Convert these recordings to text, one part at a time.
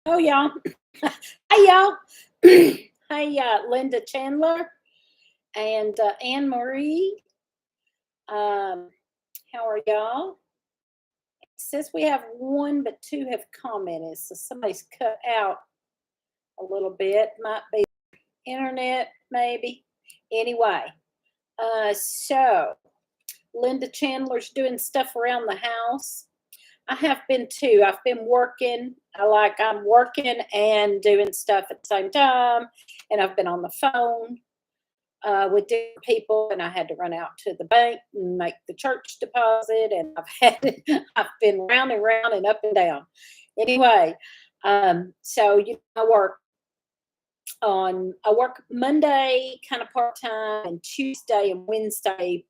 Oh, y'all. Hey, y'all. Hey, Linda Chandler and Anne Marie. Um, how are y'all? It says we have one, but two have commented. So somebody's cut out a little bit. Might be internet, maybe. Anyway, so Linda Chandler's doing stuff around the house. I have been too. I've been working. I'm working and doing stuff at the same time. And I've been on the phone with different people, and I had to run out to the bank and make the church deposit. And I've been round and round and up and down. Anyway, so I work Monday kind of part time, and Tuesday and Wednesday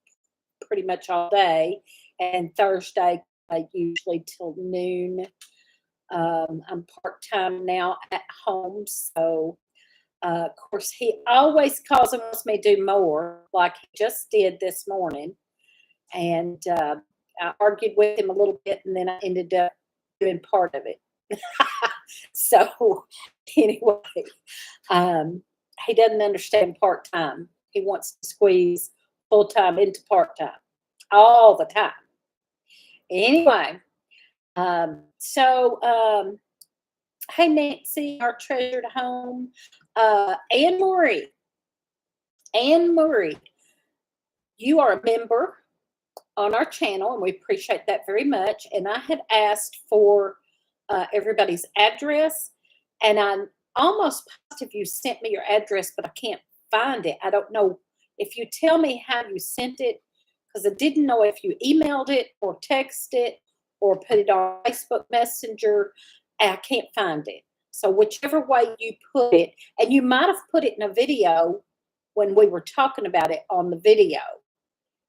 pretty much all day, and Thursday usually till noon. I'm part time now at home, so of course he always calls and wants me to do more, like he just did this morning. And I argued with him a little bit, and then I ended up doing part of it. So anyway, he doesn't understand part time. He wants to squeeze full time into part time all the time. Anyway, hey Nancy, our treasured home, Anne Marie, you are a member on our channel, and we appreciate that very much. And I had asked for everybody's address, and I'm almost positive you sent me your address, but I can't find it. I don't know if you tell me how you sent it, because I didn't know if you emailed it or texted it or put it on Facebook Messenger. I can't find it. So whichever way you put it, and you might have put it in a video when we were talking about it on the video.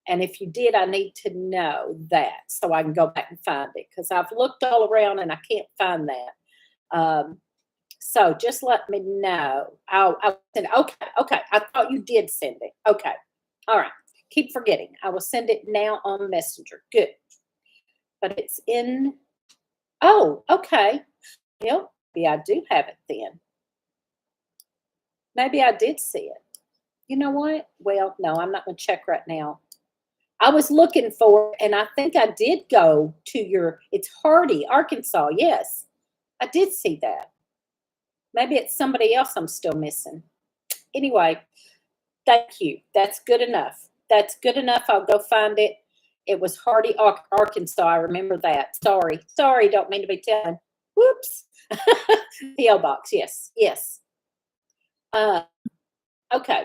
And if you did, I need to know that so I can go back and find it, because I've looked all around and I can't find that. So just let me know. I'll send it. Okay. I thought you did send it. Okay. All right. Keep forgetting. I will send it now on Messenger. Good. But it's in. Oh, okay. Well, maybe I do have it then. Maybe I did see it. You know what? Well, no, I'm not going to check right now. I was looking for it, and I think I did go to it's Hardy, Arkansas. Yes, I did see that. Maybe it's somebody else I'm still missing. Anyway, thank you. That's good enough. That's good enough. I'll go find it. It was Hardy, Arkansas. I remember that. Sorry. Don't mean to be telling. Whoops. P.O. Box. Yes. Okay.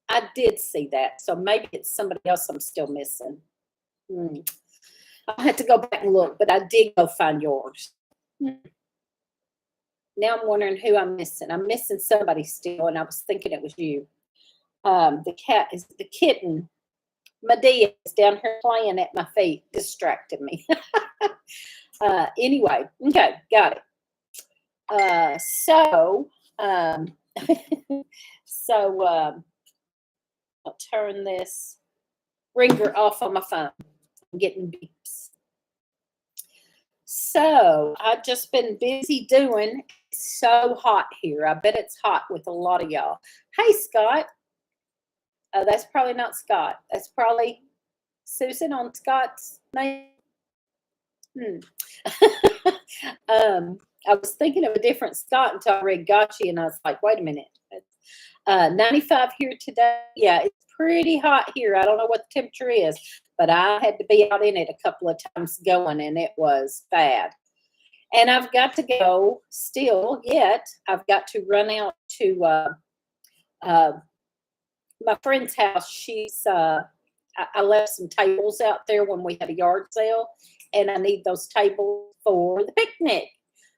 I did see that. So maybe it's somebody else I'm still missing. I'll have to go back and look, but I did go find yours. Now I'm wondering who I'm missing. I'm missing somebody still, and I was thinking it was you. The kitten. Medea is down here playing at my feet, distracted me. Anyway, okay, got it. I'll turn this ringer off on my phone. I'm getting beeps. So I've just been busy doing. It's so hot here. I bet it's hot with a lot of y'all. Hey, Scott. That's probably not Scott. That's probably Susan on Scott's name. I was thinking of a different Scott until I read Gotchi, and I was like, wait a minute. 95 here today. Yeah, it's pretty hot here. I don't know what the temperature is, but I had to be out in it a couple of times going, and it was bad. And I've got to go still yet. I've got to run out to my friend's house. I left some tables out there when we had a yard sale, and I need those tables for the picnic.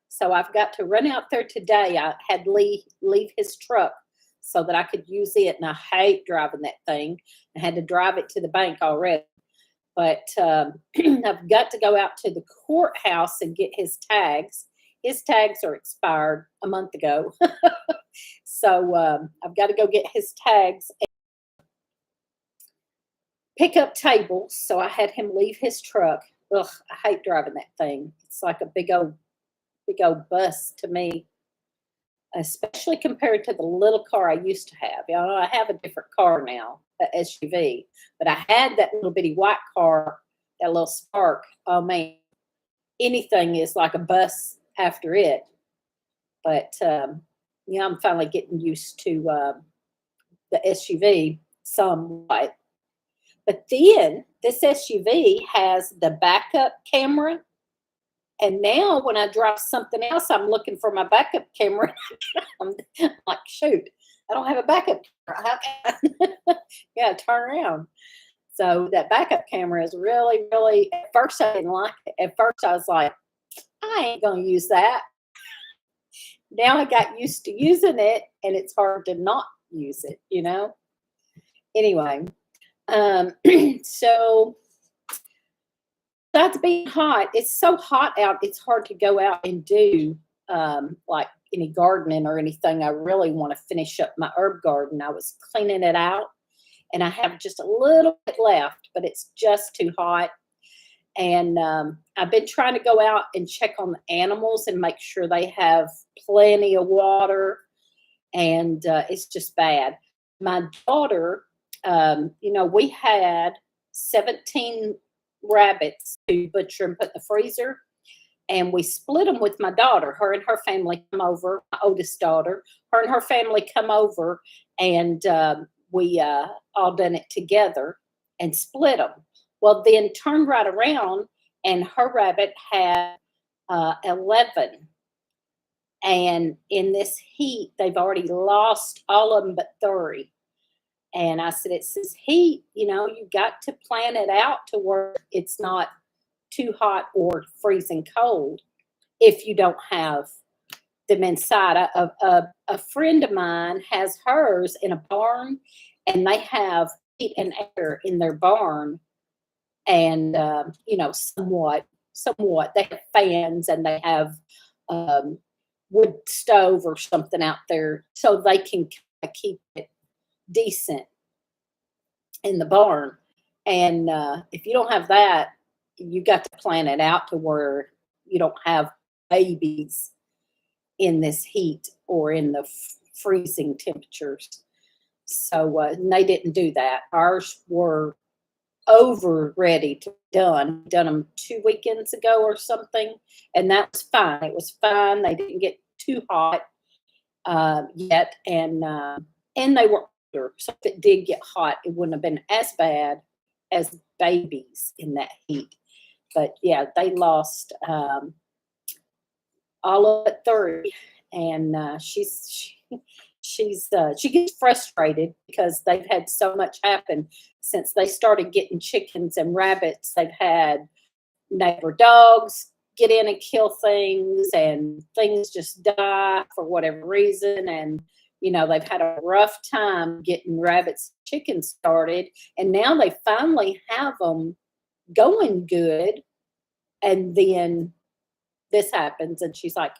So I've got to run out there today. I had leave his truck so that I could use it, and I hate driving that thing. I had to drive it to the bank already. But I've got to go out to the courthouse and get his tags. His tags are expired a month ago. So I've got to go get his tags and pick up tables. So I had him leave his truck. Ugh, I hate driving that thing. It's like a big old big old bus to me, especially compared to the little car I used to have. You know, I have a different car now, a SUV, but I had that little bitty white car, that little Spark. Oh man, anything is like a bus after it. But I'm finally getting used to the SUV somewhat. But then this SUV has the backup camera. And now when I drive something else, I'm looking for my backup camera. I'm like, shoot, I don't have a backup camera. How can I? Yeah, turn around. So that backup camera is really, really, at first I didn't like it. At first I was like, I ain't going to use that. Now I got used to using it, and it's hard to not use it, Anyway, so that's being hot. It's so hot out, it's hard to go out and do like any gardening or anything. I really want to finish up my herb garden. I was cleaning it out, and I have just a little bit left, but it's just too hot. And I've been trying to go out and check on the animals and make sure they have plenty of water. And it's just bad. My daughter, we had 17 rabbits to butcher and put in the freezer. And we split them with my daughter. Her and her family come over, my oldest daughter. Her and her family come over, and we all done it together and split them. Well, then turned right around, and her rabbit had 11. And in this heat, they've already lost all of them but 3. And I said, it's this heat, you got to plan it out to where it's not too hot or freezing cold if you don't have them inside. A friend of mine has hers in a barn, and they have heat and air in their barn. And, somewhat, they have fans, and they have wood stove or something out there so they can keep it decent in the barn. And if you don't have that, you got to plan it out to where you don't have babies in this heat or in the freezing temperatures. So they didn't do that. Ours were over ready to be done them 2 weekends ago or something, and that was fine. It was fine. They didn't get too hot yet, and they were older, so if it did get hot, it wouldn't have been as bad as babies in that heat. But yeah, they lost all of 3, and she gets frustrated because they've had so much happen since they started getting chickens and rabbits. They've had neighbor dogs get in and kill things, and things just die for whatever reason. And, they've had a rough time getting rabbits and chickens started. And now they finally have them going good. And then this happens, and she's like,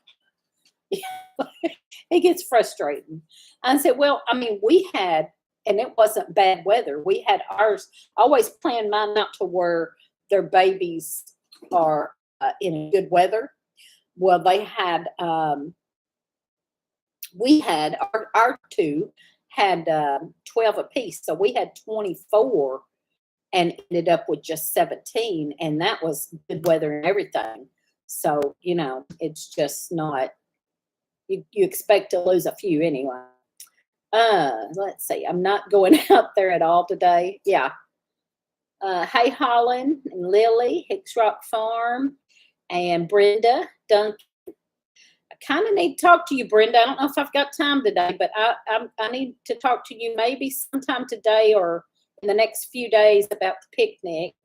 it gets frustrating. I said, well, we had, and it wasn't bad weather. We had ours, always planned mine out to where their babies are in good weather. Well, they had, we had, our 2 had 12 apiece. So we had 24 and ended up with just 17. And that was good weather and everything. So, it's just not, you expect to lose a few anyway. Let's see. I'm not going out there at all today. Yeah. Hey, Holland and Lily, Hicks Rock Farm, and Brenda Duncan. I kind of need to talk to you, Brenda. I don't know if I've got time today, but I need to talk to you maybe sometime today or in the next few days about the picnic.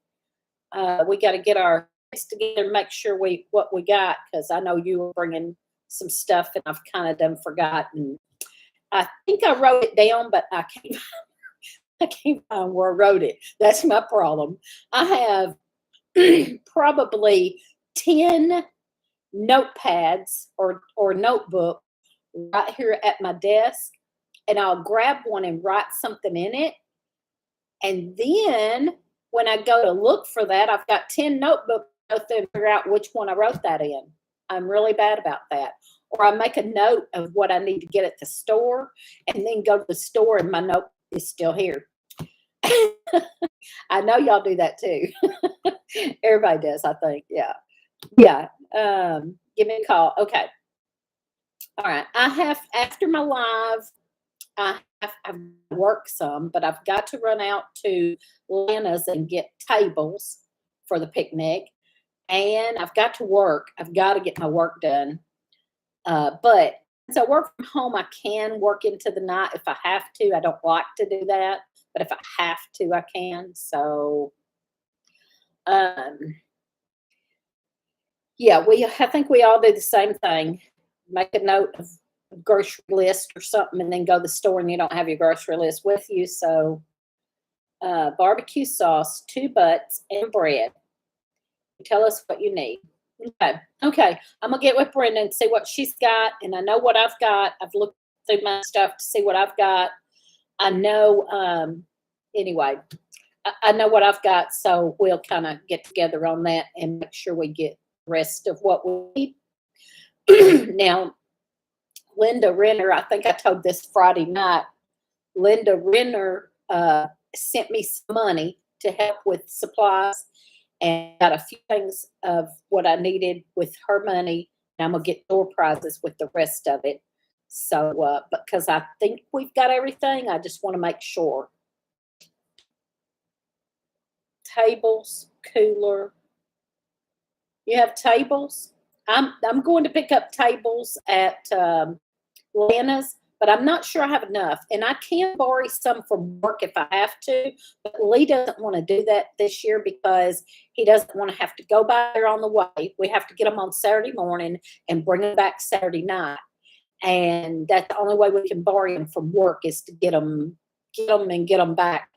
We got to get our heads together and make sure what we got, because I know you were bringing some stuff, and I've kind of done forgotten. I think I wrote it down, but I can't find where I wrote it. That's my problem. I have probably 10 notepads or notebook right here at my desk, and I'll grab one and write something in it. And then when I go to look for that, I've got 10 notebooks to figure out which one I wrote that in. I'm really bad about that. Or I make a note of what I need to get at the store and then go to the store and my note is still here. I know y'all do that too. Everybody does, I think. Yeah. Yeah. Give me a call. Okay. All right. I have, after my live, I've worked some, but I've got to run out to Lana's and get tables for the picnic. And I've got to work. I've got to get my work done. But since I work from home, I can work into the night if I have to. I don't like to do that, but if I have to, I can. So, yeah, I think we all do the same thing. Make a note of a grocery list or something, and then go to the store and you don't have your grocery list with you. So, barbecue sauce, 2 butts, and bread. Tell us what you need. Okay. Okay. I'm gonna get with Brenda and see what she's got, and I know what I've got. I've looked through my stuff to see what I've got. I know. Anyway, I know what I've got, so we'll kind of get together on that and make sure we get the rest of what we need. Now, Linda Renner, I think I told this Friday night. Linda Renner sent me some money to help with supplies, and got a few things of what I needed with her money. And I'm gonna get door prizes with the rest of it. So, because I think we've got everything, I just want to make sure. Tables, cooler. You have tables? I'm going to pick up tables at Lana's, but I'm not sure I have enough. And I can borrow some from work if I have to, but Lee doesn't want to do that this year because he doesn't want to have to go by there on the way. We have to get them on Saturday morning and bring them back Saturday night. And that's the only way we can borrow them from work is to get them and get them back,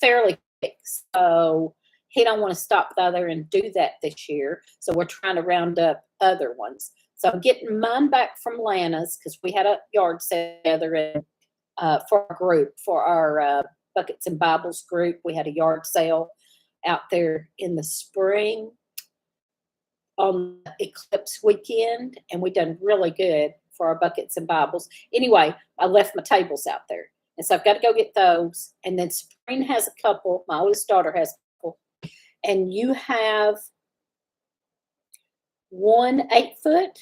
fairly quick. So he don't want to stop by there and do that this year. So we're trying to round up other ones. So I'm getting mine back from Lana's because we had a yard sale together and, for our group, for our Buckets and Bibles group. We had a yard sale out there in the spring on Eclipse weekend, and we done really good for our Buckets and Bibles. Anyway, I left my tables out there. And so I've got to go get those. And then Sabrina has a couple. My oldest daughter has a couple. And you have 1 8-foot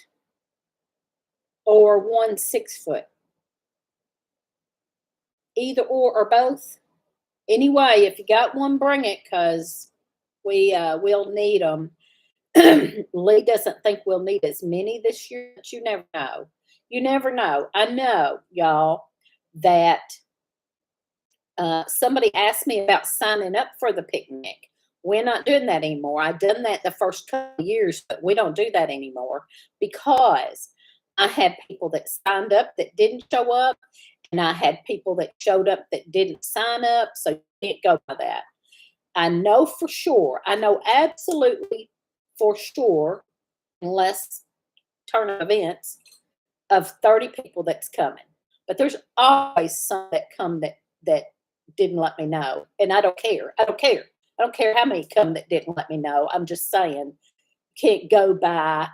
or 1 6-foot, either or both. Anyway, if you got one, bring it because we'll need them. Lee doesn't think we'll need as many this year, but you never know. You never know. I know, y'all, that somebody asked me about signing up for the picnic. We're not doing that anymore. I've done that the first couple of years, but we don't do that anymore because I had people that signed up that didn't show up, and I had people that showed up that didn't sign up, so you can't go by that. I know for sure, I know absolutely for sure, unless turn of events, of 30 people that's coming. But there's always some that come that didn't let me know, and I don't care. I don't care. I don't care how many come that didn't let me know. I'm just saying, you can't go by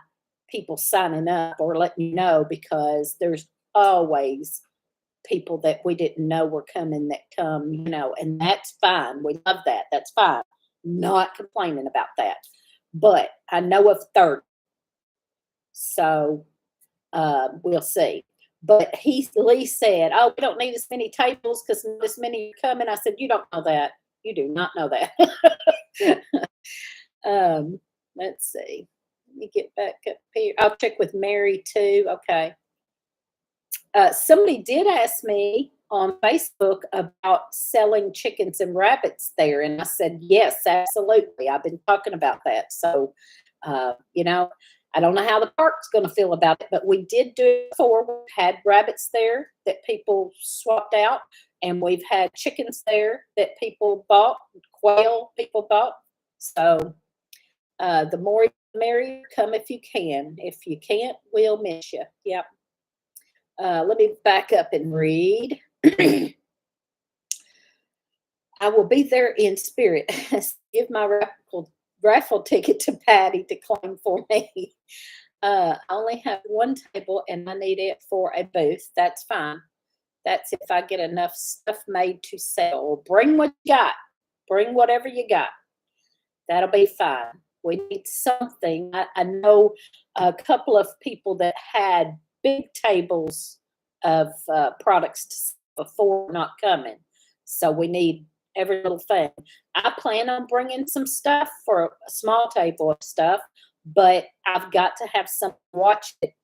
people signing up or letting you know because there's always people that we didn't know were coming that come, and that's fine. We love that. That's fine. Not complaining about that. But I know of 30. So we'll see. But Lee said, oh, we don't need as many tables because this many are coming. I said, you don't know that. You do not know that. Let's see. Let me get back up here. I'll check with Mary too. Okay. Somebody did ask me on Facebook about selling chickens and rabbits there. And I said, yes, absolutely. I've been talking about that. So, I don't know how the park's going to feel about it, but we did do it before. We've had rabbits there that people swapped out, and we've had chickens there that people bought, quail people bought. So the more the merrier. Come if you can. If you can't, we'll miss you. Yep. Let me back up and read. I will be there in spirit. Give my raffle ticket to Patty to claim for me. I only have one table and I need it for a booth. That's fine. That's if I get enough stuff made to sell. Bring what you got. Bring whatever you got. That'll be fine. We need something. I know a couple of people that had big tables of products to sell before not coming. So we need every little thing. I plan on bringing some stuff for a small table of stuff, but I've got to have someone watch it.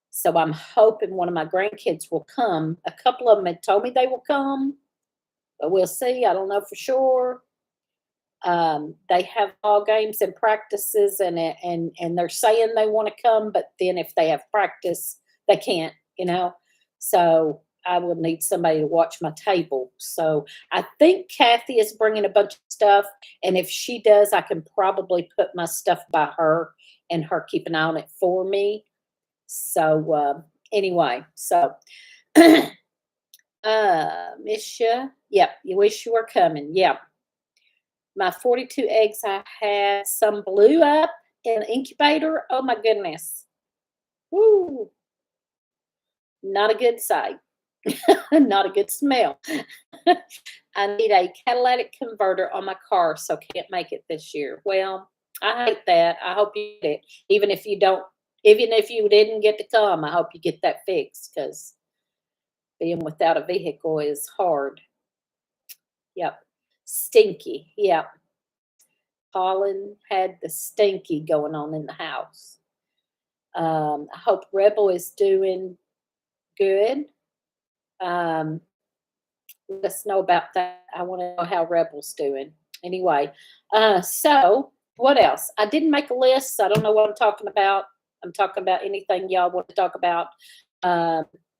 So I'm hoping one of my grandkids will come. A couple of them had told me they will come, but we'll see. I don't know for sure. They have ball games and practices, and they're saying they want to come, but then if they have practice, they can't. So I will need somebody to watch my table. So I think Kathy is bringing a bunch of stuff, and if she does, I can probably put my stuff by her and her keep an eye on it for me. So anyway, so miss you. Yep, you wish you were coming. Yep. My 42 eggs I had, some blew up in the incubator. Oh my goodness. Woo. Not a good sight. Not a good smell. I need a catalytic converter on my car, so can't make it this year. Well, I hate that. I hope you get it. Even if you didn't get to come, I hope you get that fixed, because being without a vehicle is hard. Yep. Stinky. Yep. Colin had the stinky going on in the house. I hope Rebel is doing good. Let us know about that. I want to know how Rebel's doing. Anyway, so what else? I didn't make a list, so I don't know what I'm talking about. I'm talking about anything y'all want to talk about.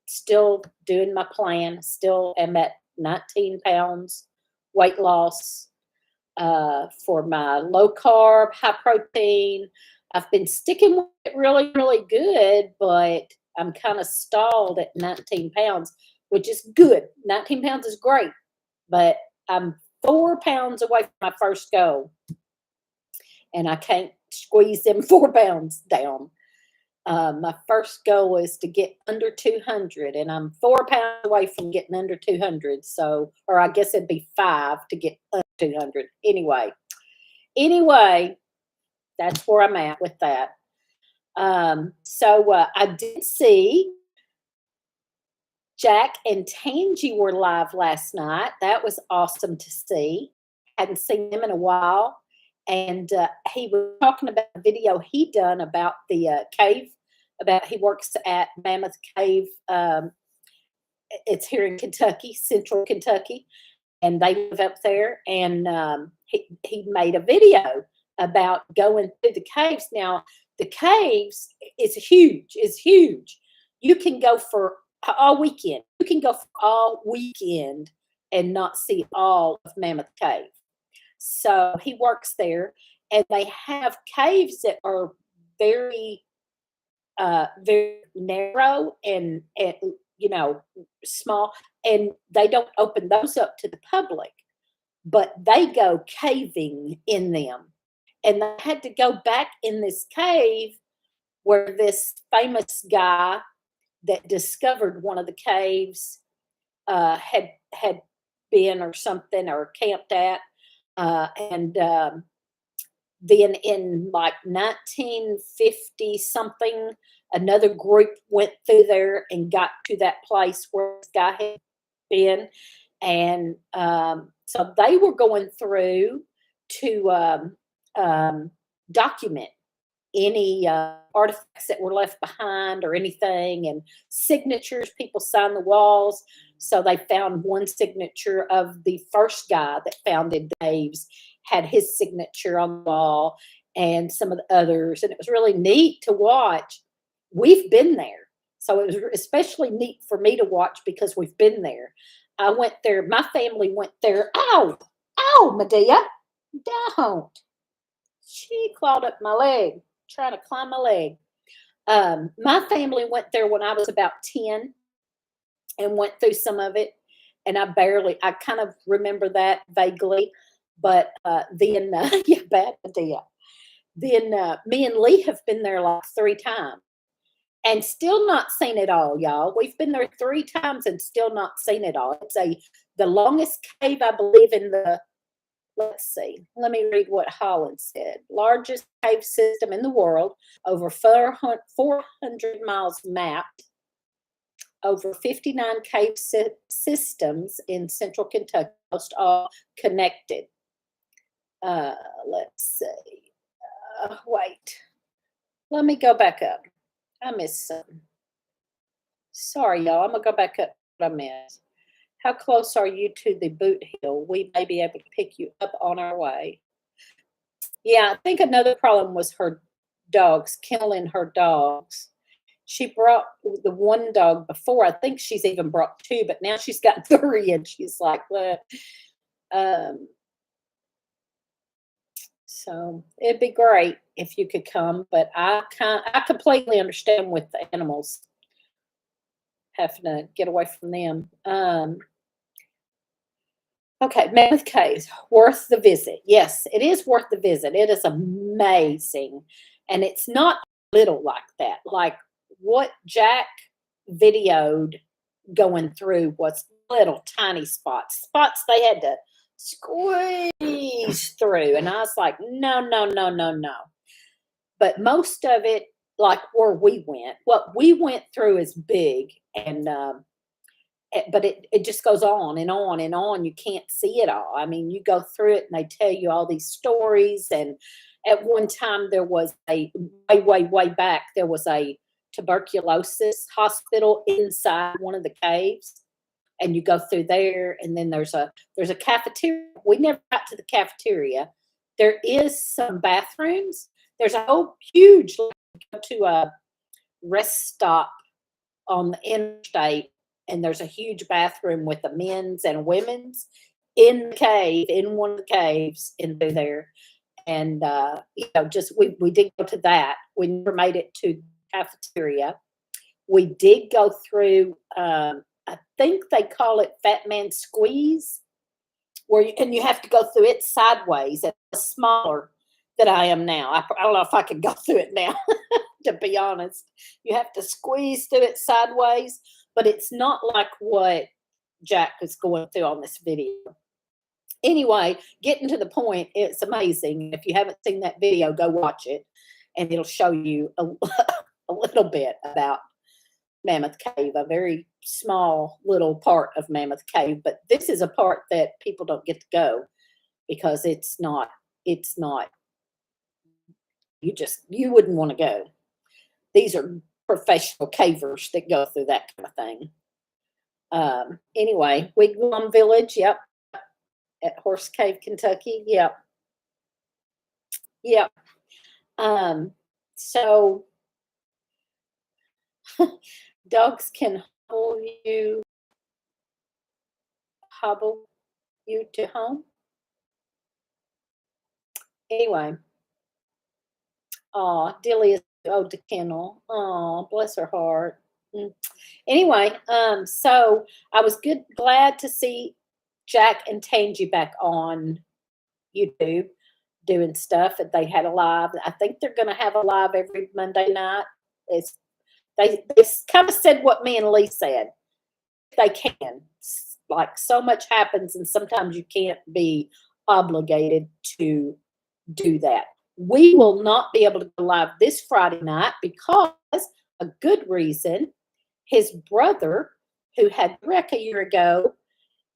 Still doing my plan. Still am at 19 pounds weight loss for my low carb, high protein. I've been sticking with it really, really good, but I'm kind of stalled at 19 pounds, which is good. 19 pounds is great, but I'm 4 pounds away from my first goal, and I can't squeeze them 4 pounds down. My first goal is to get under 200, and I'm 4 pounds away from getting under 200. So, or I guess it'd be 5 to get under 200. Anyway, that's where I'm at with that. So I did see Jack and Tangy were live last night. That was awesome to see. Hadn't seen them in a while. And he was talking about a video he done about the cave, about he works at Mammoth Cave. It's here in Kentucky, central Kentucky, and they live up there. And he made a video about going through the caves. Now, the caves is huge. It's huge. You can go for all weekend. You can go for all weekend and not see all of Mammoth Cave. So he works there, and they have caves that are very, very narrow and small, and they don't open those up to the public, but they go caving in them. And they had to go back in this cave where this famous guy that discovered one of the caves had been or something, or camped at. And then in like 1950 something, another group went through there and got to that place where this guy had been. And so they were going through to document any artifacts that were left behind or anything, and signatures. People signed the walls. So they found one signature of the first guy that founded the caves, had his signature on the wall, and some of the others. And it was really neat to watch. We've been there. So it was especially neat for me to watch because we've been there. I went there. My family went there. Ow! Ow, Medea! Don't. She clawed up my leg, trying to climb my leg. My family went there when I was about 10 and went through some of it. And I kind of remember that vaguely. But then, yeah, bad idea. then me and Lee have been there like 3 times and still not seen it all, y'all. We've been there 3 times and still not seen it all. It's the longest cave, I believe, in the, let's see, let me read what Holland said. Largest cave system in the world, over 400 miles mapped, over 59 cave systems in central Kentucky, most all connected. Let's see. Wait. Let me go back up. I missed something. Sorry, y'all. I'm going to go back up what I missed. How close are you to the boot hill? We may be able to pick you up on our way. Yeah, I think another problem was her dogs, killing her dogs. She brought the one dog before. I think she's even brought 2, but now she's got 3, and she's like, well, so it'd be great if you could come, but I completely understand with the animals having to get away from them. Okay, Mammoth Caves, worth the visit. Yes, it is worth the visit. It is amazing. And it's not little like that. Like what Jack videoed going through was little tiny spots they had to squeeze through. And I was like, no, no, no, no, no. But most of it, like where we went, what we went through is big. And, but it just goes on and on and on. You can't see it all. I mean, you go through it and they tell you all these stories. And at one time there was way back, there was a tuberculosis hospital inside one of the caves. And you go through there, and then there's a cafeteria. We never got to the cafeteria. There is some bathrooms. There's a whole huge, go to a rest stop on the interstate, and there's a huge bathroom with the men's and women's in the cave, in one of the caves in through there. And just we did go to that. We never made it to the cafeteria. We did go through I think they call it Fat Man Squeeze, and you have to go through it sideways. It's smaller than I am now. I don't know if I could go through it now, to be honest. You have to squeeze through it sideways, but it's not like what Jack was going through on this video. Anyway, getting to the point, it's amazing. If you haven't seen that video, go watch it, and it'll show you a little bit about Mammoth Cave, a very small little part of Mammoth Cave, but this is a part that people don't get to go because it's not you wouldn't want to go. These are professional cavers that go through that kind of thing. Anyway, Wigwam Village, yep, at Horse Cave, Kentucky, yep. So dogs can hobble you to home. Anyway, Dilly is owed to kennel. Oh, bless her heart. Anyway, so I was glad to see Jack and Tangy back on YouTube doing stuff. That they had a live. I think they're going to have a live every Monday night. They kind of said what me and Lee said. They can. Like so much happens, and sometimes you can't be obligated to do that. We will not be able to go live this Friday night because a good reason, his brother, who had wreck a year ago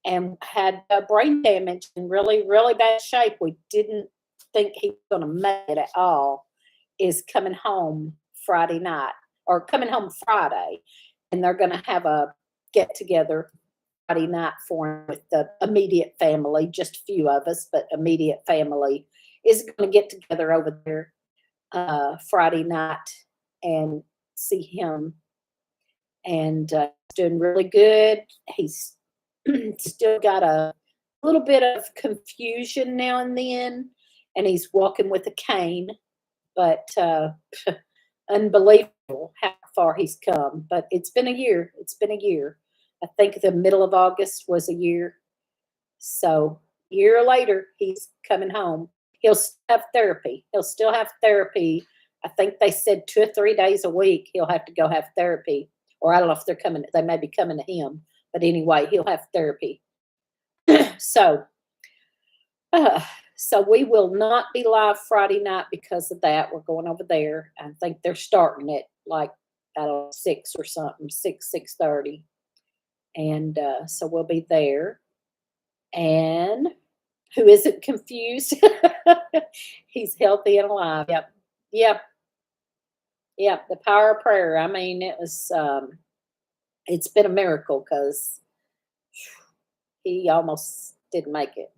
and had brain damage in really, really bad shape, we didn't think he was going to make it at all, is coming home Friday night. Or coming home Friday, and they're going to have a get together Friday night for him with the immediate family. Just a few of us, but immediate family is going to get together over there Friday night and see him. And he's doing really good. He's still got a little bit of confusion now and then, and he's walking with a cane, but unbelievable how far he's come. But it's been a year. I think the middle of August was a year. So a year later, he's coming home. He'll have therapy. He'll still have therapy. I think they said 2 or 3 days a week he'll have to go have therapy. Or I don't know if they're coming, they may be coming to him. But anyway, he'll have therapy. So, so we will not be live Friday night because of that. We're going over there. I think they're starting at like, I don't know, 6 or something, 6:30. And so we'll be there. And who isn't confused? He's healthy and alive. Yep. Yep. Yep. The power of prayer. I mean, it's been a miracle because he almost didn't make it.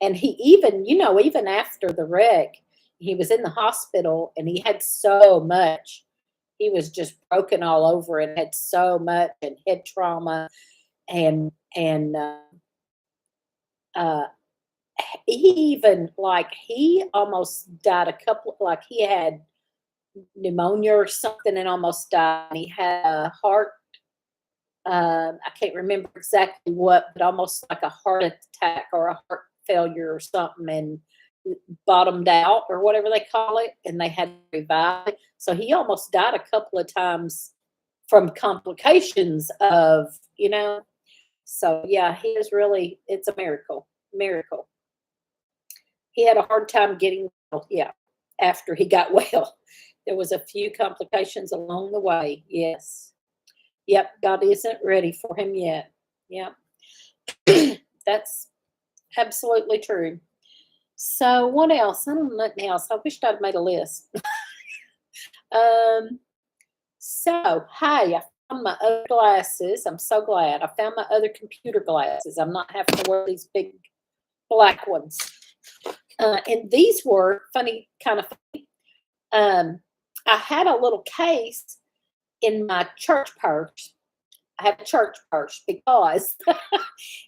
And he even, even after the wreck, he was in the hospital and he had so much. He was just broken all over and had so much and head trauma and he almost died he had pneumonia or something and almost died. He had a heart, I can't remember exactly what, but almost like a heart attack or a heart failure or something, and bottomed out or whatever they call it, and they had to revive it. So he almost died a couple of times from complications of, So yeah, he is really, it's a miracle. He had a hard time getting well, yeah, after he got well. There was a few complications along the way. Yes. Yep, God isn't ready for him yet. Yep. That's absolutely true. So what else? I don't know nothing else. I wished I'd made a list. So, hey, I found my other glasses. I'm so glad. I found my other computer glasses. I'm not having to wear these big black ones. And these were funny, kind of funny. I had a little case in my church purse. I have a church purse because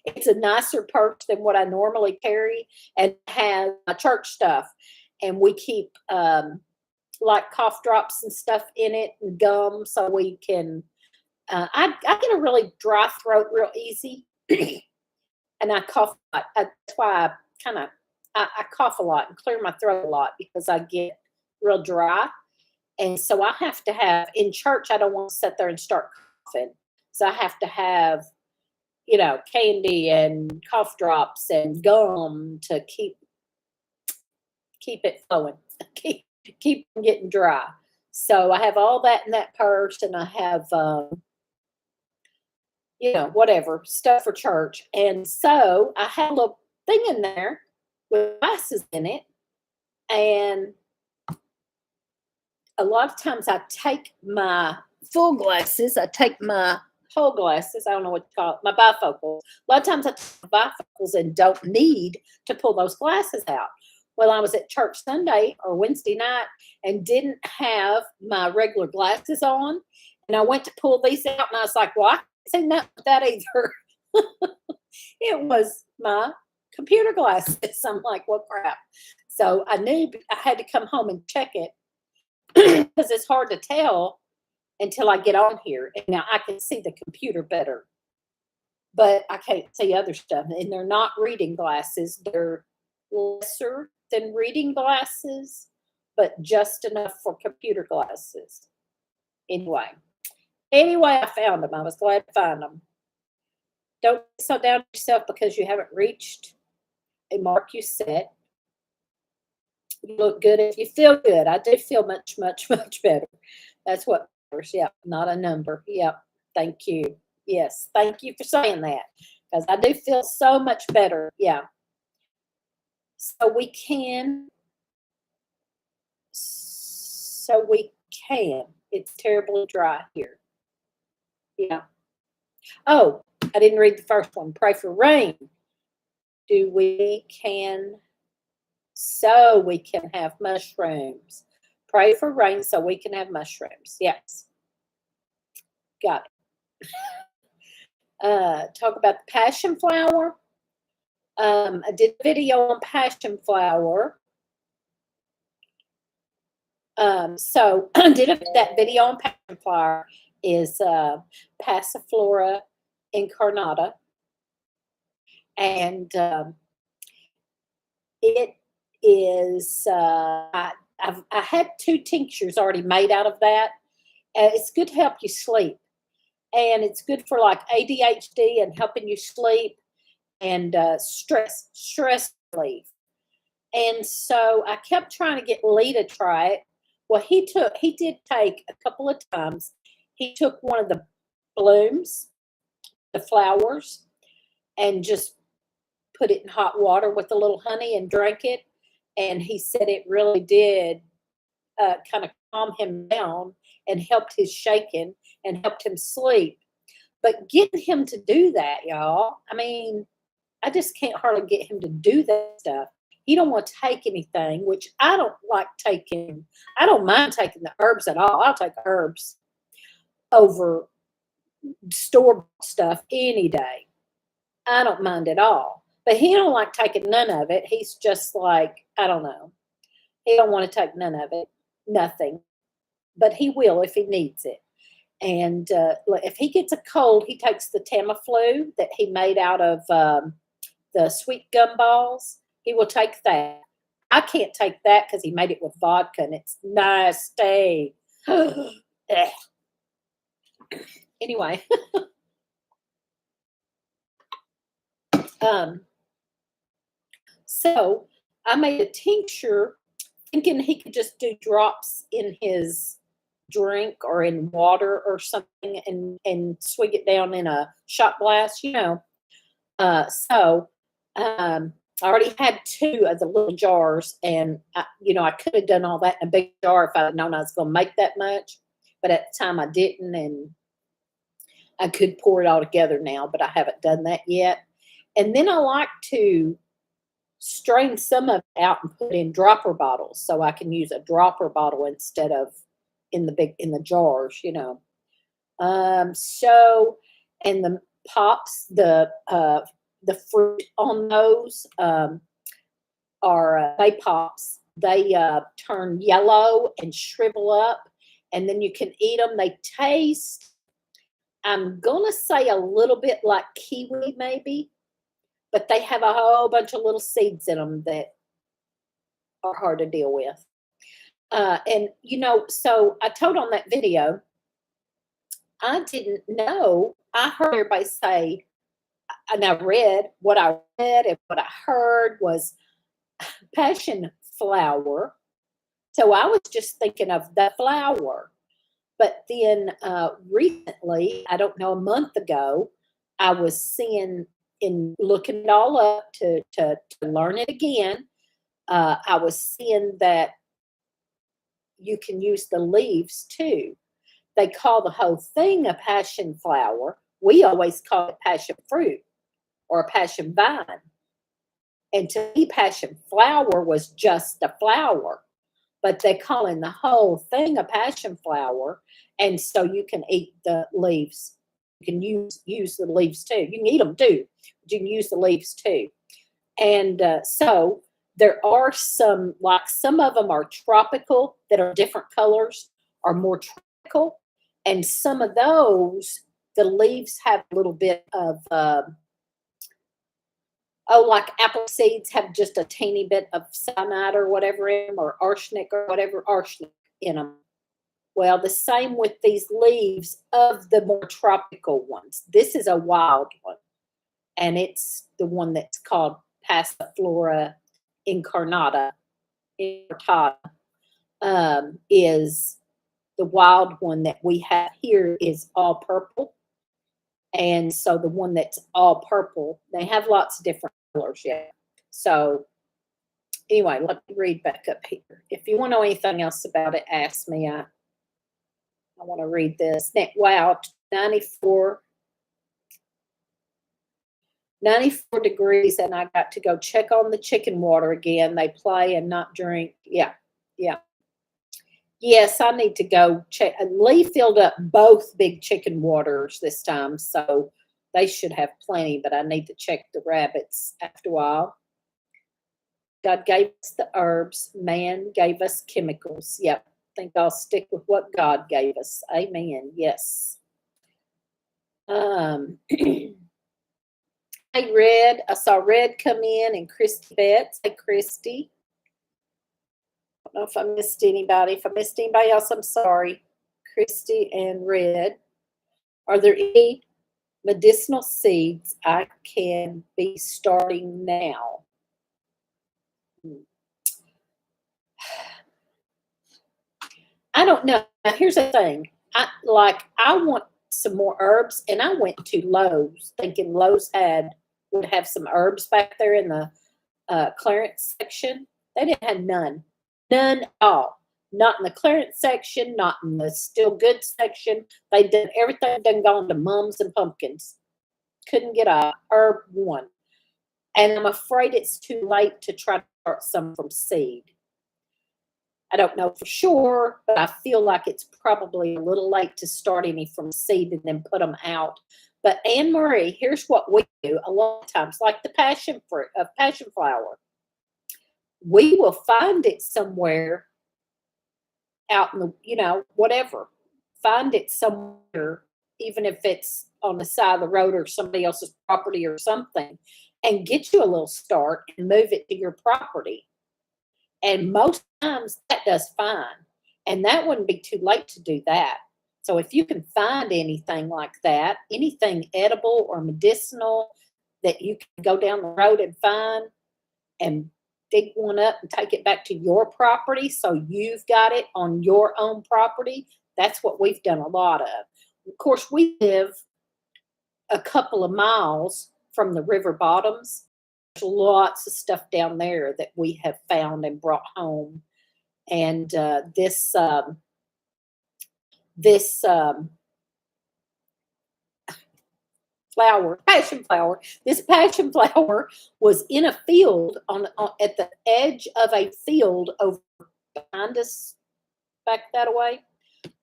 it's a nicer purse than what I normally carry and has my church stuff. And we keep like cough drops and stuff in it and gum so we can, I get a really dry throat real easy and I cough a lot. That's why I cough a lot and clear my throat a lot because I get real dry. And so I have to have, in church, I don't want to sit there and start coughing. So I have to have, candy and cough drops and gum to keep it flowing, keep from getting dry. So I have all that in that purse, and I have, whatever stuff for church. And so I had a little thing in there with glasses in it, and a lot of times I take my full glasses, I take my whole glasses, I don't know what to call it, my bifocals. A lot of times I take my bifocals and don't need to pull those glasses out. Well, I was at church Sunday or Wednesday night and didn't have my regular glasses on. And I went to pull these out and I was like, well, I can't see nothing with that either. It was my computer glasses. I'm like, well, crap. So I knew I had to come home and check it because it's hard to tell until I get on here. And now I can see the computer better, but I can't see other stuff. And they're not reading glasses. They're lesser than reading glasses, but just enough for computer glasses. Anyway, I found them. I was glad to find them. Don't be so down on yourself because you haven't reached a mark you set. You look good if you feel good. I do feel much, much, much better. That's what matters. Yeah, not a number. Yep. Thank you. Yes, thank you for saying that because I do feel so much better. Yeah. So we can. It's terribly dry here. Yeah. Oh, I didn't read the first one. Pray for rain. So we can have mushrooms. Pray for rain so we can have mushrooms. Yes. Got it. Talk about the passion flower. I did a video on passion flower. So I did that video on passion flower is Passiflora incarnata. And it is I had 2 tinctures already made out of that. It's good to help you sleep, and it's good for like ADHD and helping you sleep and stress relief. And so I kept trying to get Lee to try it. Well, he did take a couple of times. He took one of the blooms, the flowers, and just put it in hot water with a little honey and drank it. And he said it really did kind of calm him down and helped his shaking and helped him sleep. But getting him to do that, y'all, I mean, I just can't hardly get him to do that stuff. He don't want to take anything, which I don't like taking. I don't mind taking the herbs at all. I'll take herbs over store stuff any day. I don't mind at all. But he don't like taking none of it. He's just like, I don't know. He don't want to take none of it. Nothing. But he will if he needs it. And if he gets a cold, he takes the Tamiflu that he made out of the sweet gum balls. He will take that. I can't take that because he made it with vodka and it's nasty. Anyway. So I made a tincture thinking he could just do drops in his drink or in water or something and swig it down in a shot glass, you know. I already had 2 of the little jars, and I could have done all that in a big jar if I'd known I was going to make that much. But at the time I didn't, and I could pour it all together now, but I haven't done that yet. And then I like to strain some of it out and put in dropper bottles so I can use a dropper bottle instead of in the jars, you know. And the pops, the fruit on those are bay pops. They turn yellow and shrivel up, and then you can eat them. They taste, I'm gonna say, a little bit like kiwi maybe, but they have a whole bunch of little seeds in them that are hard to deal with. So I told on that video, I didn't know. I heard everybody say, and I read what I read and what I heard was passion flower. So I was just thinking of the flower. But then recently, I don't know, a month ago, I was seeing in looking it all up to learn it again. I was seeing that you can use the leaves too. They call the whole thing a passion flower. We always call it passion fruit or a passion vine. And to me, passion flower was just a flower, but they're calling the whole thing a passion flower. And so you can eat the leaves. You can use the leaves too. You can eat them too, but you can use the leaves too. And so there are some, like some of them are tropical that are different colors, are more tropical. And some of those, the leaves have a little bit of, like apple seeds have just a teeny bit of cyanide or whatever in them, or arsenic or whatever, arsenic in them. Well, the same with these leaves of the more tropical ones. This is a wild one, and it's the one that's called Passiflora incarnata. Is the wild one that we have here is all purple. And so the one that's all purple, they have lots of different colors, yeah. So anyway, let me read back up here. If you want to know anything else about it, ask me. I want to read this. Wow, 94 degrees, and I got to go check on the chicken water again. They play and not drink. Yeah. Yes, I need to go check. Lee filled up both big chicken waters this time, so they should have plenty, but I need to check the rabbits after a while. God gave us the herbs. Man gave us chemicals. Yep. I think I'll stick with what God gave us. Amen. Yes. Hey, Red. I saw Red come in and Christy Betts. Hey, Christy. don't know if I missed anybody. If I missed anybody else, I'm sorry. Christy and Red. Are there any medicinal seeds I can be starting now? I don't know. Now, here's the thing. I want some more herbs, and I went to Lowe's thinking Lowe's would have some herbs back there in the clearance section. They didn't have none at all. Not in the clearance section, not in the still good section. They did everything done gone to mums and pumpkins. Couldn't get a herb one. And I'm afraid it's too late to try to start some from seed. I don't know for sure, but I feel like it's probably a little late to start any from seed and then put them out. But Anne Marie, here's what we do a lot of times, like the passion fruit of passion flower. We will find it somewhere out in the, whatever. Find it somewhere, even if it's on the side of the road or somebody else's property or something, and get you a little start and move it to your property. And most times that does fine. And that wouldn't be too late to do that. So if you can find anything like that, anything edible or medicinal that you can go down the road and find and dig one up and take it back to your property so you've got it on your own property, that's what we've done a lot of. Of course, we live a couple of miles from the river bottoms. There's lots of stuff down there that we have found and brought home. And this passion flower, was in a field on at the edge of a field over behind us, back that away,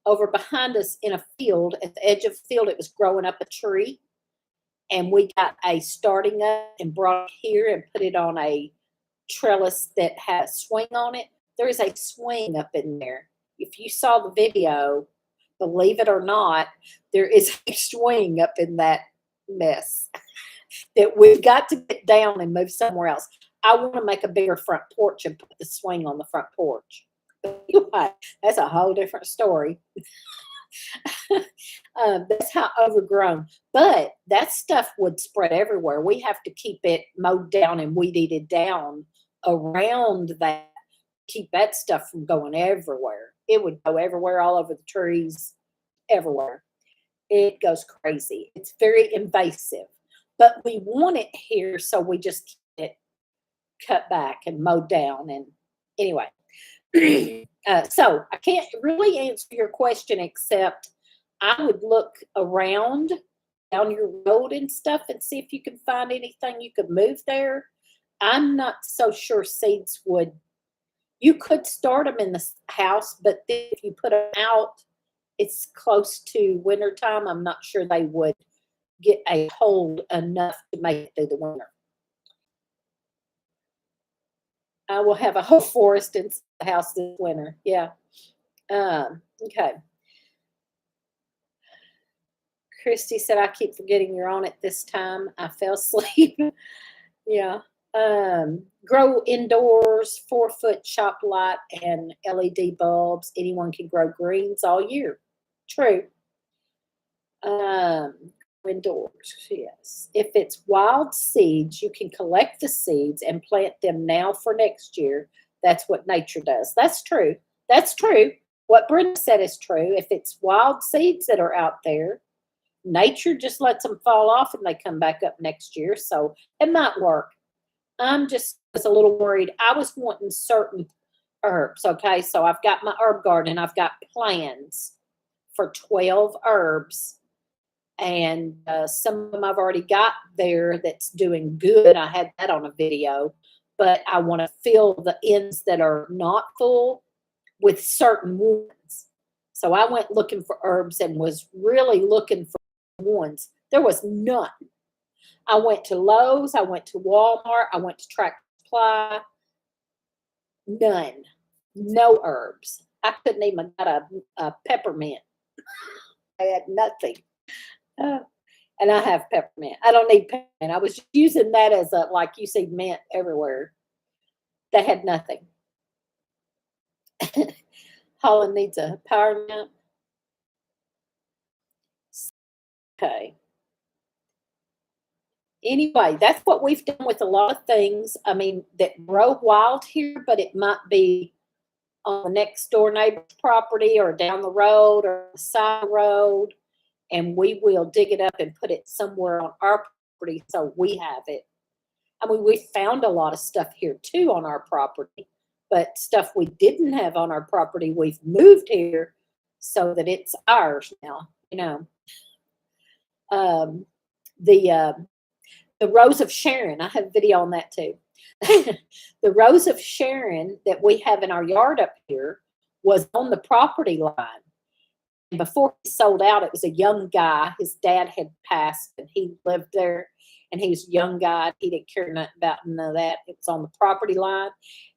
over behind us in a field, at the edge of the field. It was growing up a tree. And we got a starting up and brought it here and put it on a trellis that had a swing on it. There is a swing up in there. If you saw the video, believe it or not, there is a swing up in that mess that we've got to get down and move somewhere else. I want to make a bigger front porch and put the swing on the front porch. But that's a whole different story. That's how overgrown. But that stuff would spread everywhere. We have to keep it mowed down and weed eated down around that, keep that stuff from going everywhere. It would go everywhere, all over the trees, everywhere. It goes crazy. It's very invasive. But we want it here, so we just keep it cut back and mowed down. And anyway, so I can't really answer your question except I would look around down your road and stuff and see if you can find anything you could move there. I'm not so sure seeds would. You could start them in the house, but then if you put them out, it's close to wintertime. I'm not sure they would get a hold enough to make it through the winter. I will have a whole forest in the house this winter. Yeah. Okay. Christy said, I keep forgetting you're on it this time. I fell asleep. Yeah. Grow indoors, 4-foot shop light and LED bulbs. Anyone can grow greens all year. True. Indoors, yes. If it's wild seeds, you can collect the seeds and plant them now for next year. That's what nature does. That's true. That's true. What Brenda said is true. If it's wild seeds that are out there, nature just lets them fall off and they come back up next year. So it might work. I'm just was a little worried. I was wanting certain herbs. Okay, so I've got my herb garden. I've got plans for 12 herbs. And some of them I've already got there that's doing good. I had that on a video. But I want to fill the ends that are not full with certain ones. So I went looking for herbs and was really looking for ones. There was none. I went to Lowe's. I went to Walmart. I went to Tractor Supply. None. No herbs. I couldn't even get a peppermint. I had nothing. And I have peppermint. I don't need peppermint. I was using that as like you see mint everywhere. They had nothing. Holland needs a power nap. Okay. Anyway, that's what we've done with a lot of things. I mean, that grow wild here, but it might be on the next door neighbor's property or down the road or the side road. And we will dig it up and put it somewhere on our property so we have it. I mean, we found a lot of stuff here too on our property, but stuff we didn't have on our property, we've moved here so that it's ours now, you know. Um, the Rose of Sharon, I have video on that too. The Rose of Sharon that we have in our yard up here was on the property line. And before he sold out, it was a young guy. His dad had passed and he lived there, and he was a young guy. He didn't care nothing about none of that. It was on the property line.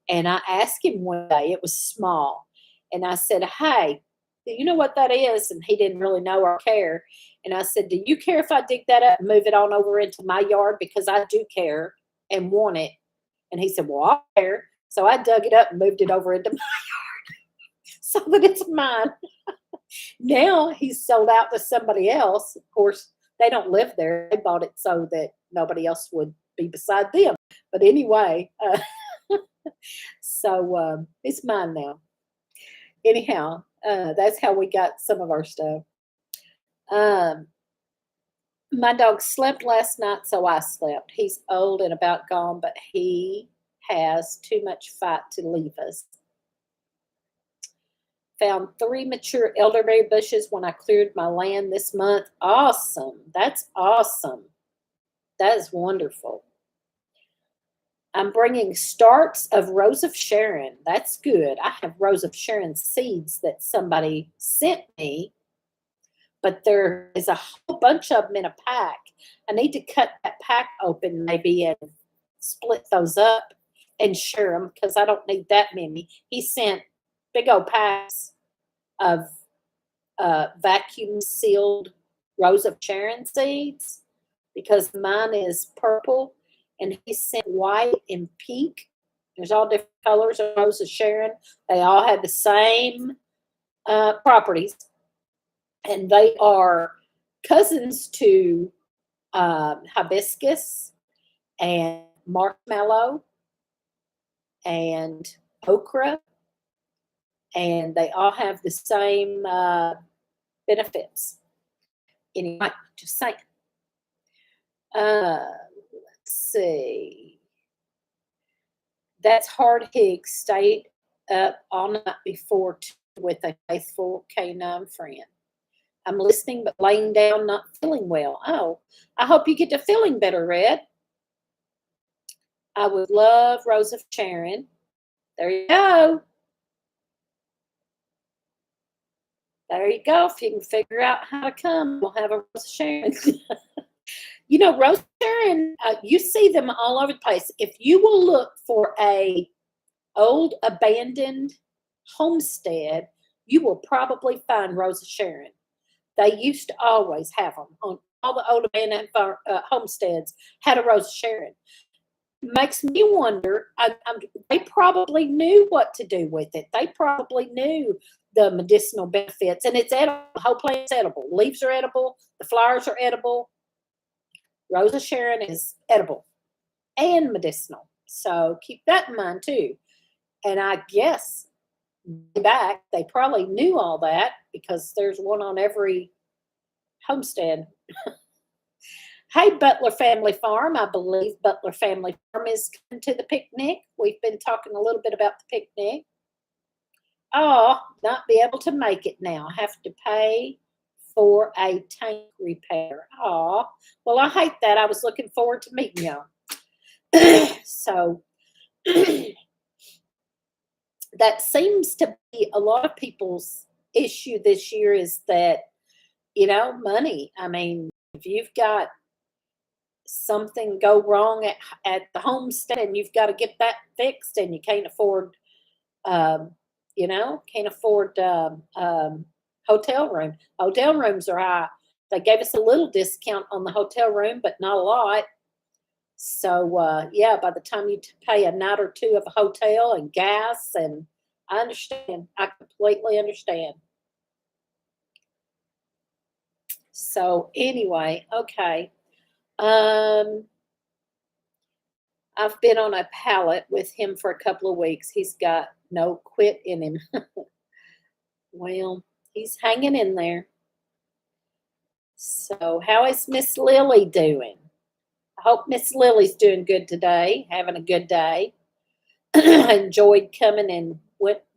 And I asked him one day, it was small. And I said, hey, do you know what that is? And he didn't really know or care. And I said, do you care if I dig that up and move it on over into my yard? Because I do care and want it. And he said, well, I care. So I dug it up and moved it over into my yard so that it's mine. Now he's sold out to somebody else. Of course, they don't live there. They bought it so that nobody else would be beside them. But anyway, so it's mine now. Anyhow, that's how we got some of our stuff. My dog slept last night, so I slept. He's old and about gone, but he has too much fight to leave us. Found 3 mature elderberry bushes when I cleared my land this month. Awesome. That's awesome. That is wonderful. I'm bringing starts of Rose of Sharon. That's good. I have Rose of Sharon seeds that somebody sent me, but there is a whole bunch of them in a pack. I need to cut that pack open maybe and split those up and share them because I don't need that many. He sent big old packs of vacuum sealed Rose of Sharon seeds because mine is purple and he sent white and pink. There's all different colors of Rose of Sharon. They all have the same properties, and they are cousins to hibiscus and marshmallow and okra, and they all have the same benefits. Anyway, just saying. Let's see. That's Hard Higgs stayed up all night before with a faithful canine friend. I'm listening but laying down, not feeling well. Oh, I hope you get to feeling better, Red. I would love Rose of Sharon. There you go. There you go. If you can figure out how to come, we'll have a Rose of Sharon. You know, Rose of Sharon, you see them all over the place. If you will look for a old abandoned homestead, you will probably find Rose of Sharon. They used to always have them on all the old abandoned homesteads had a Rose of Sharon. Makes me wonder, they probably knew what to do with it. They probably knew the medicinal benefits, and it's edible. The whole plant's edible. Leaves are edible. The flowers are edible. Rose of Sharon is edible and medicinal. So keep that in mind too. And I guess back, they probably knew all that because there's one on every homestead. Hey, Butler Family Farm. I believe Butler Family Farm is coming to the picnic. We've been talking a little bit about the picnic. Oh, not be able to make it now. Have to pay for a tank repair. Oh, well, I hate that. I was looking forward to meeting y'all. So that seems to be a lot of people's issue this year is that, you know, money. I mean, if you've got something go wrong at the homestead and you've got to get that fixed and you can't afford, can't afford hotel room. Hotel rooms are high. They gave us a little discount on the hotel room, but not a lot. So, by the time you pay a night or two of a hotel and gas and I understand. I completely understand. So anyway, okay. Um, I've been on a pallet with him for a couple of weeks. He's got no quit in him. Well, he's hanging in there. So how is Miss Lily doing? I hope Miss Lily's doing good today, having a good day. I enjoyed coming and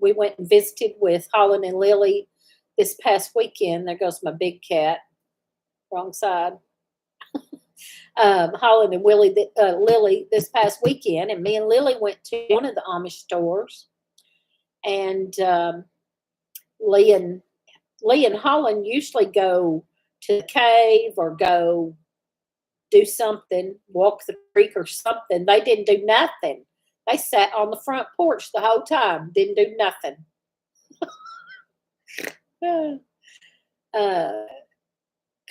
we went and visited with Holland and Lily this past weekend. There goes my big cat. Wrong side. Holland and Lily this past weekend, and me and Lily went to one of the Amish stores, and Lee and Holland usually go to the cave or go do something, walk the creek or something. They didn't do nothing. They sat on the front porch the whole time, didn't do nothing.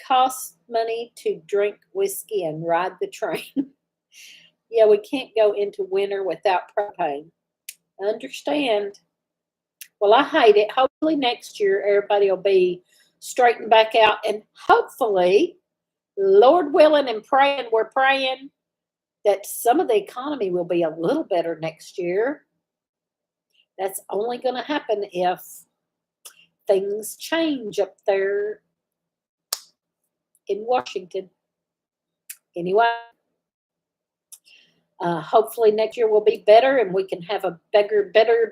Costs money to drink whiskey and ride the train. Yeah, we can't go into winter without propane. Understand. Well, I hate it. Hopefully next year everybody will be straightened back out, and hopefully, Lord willing and praying, we're praying that some of the economy will be a little better next year. That's only going to happen if things change up there in Washington. Anyway, hopefully next year will be better and we can have a bigger, better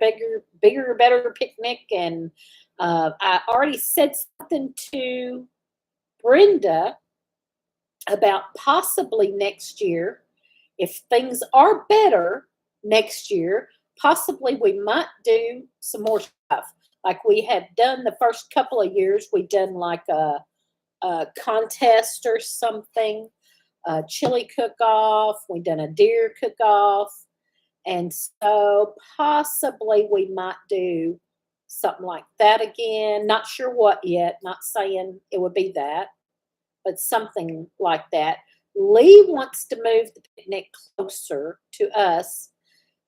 picnic. And I already said something to Brenda about possibly next year, if things are better next year, possibly we might do some more stuff. Like we have done the first couple of years, we've done like a contest or something, a chili cook-off, we've done a deer cook-off, and so possibly we might do something like that again. Not sure what yet, not saying it would be that, but something like that. Lee wants to move the picnic closer to us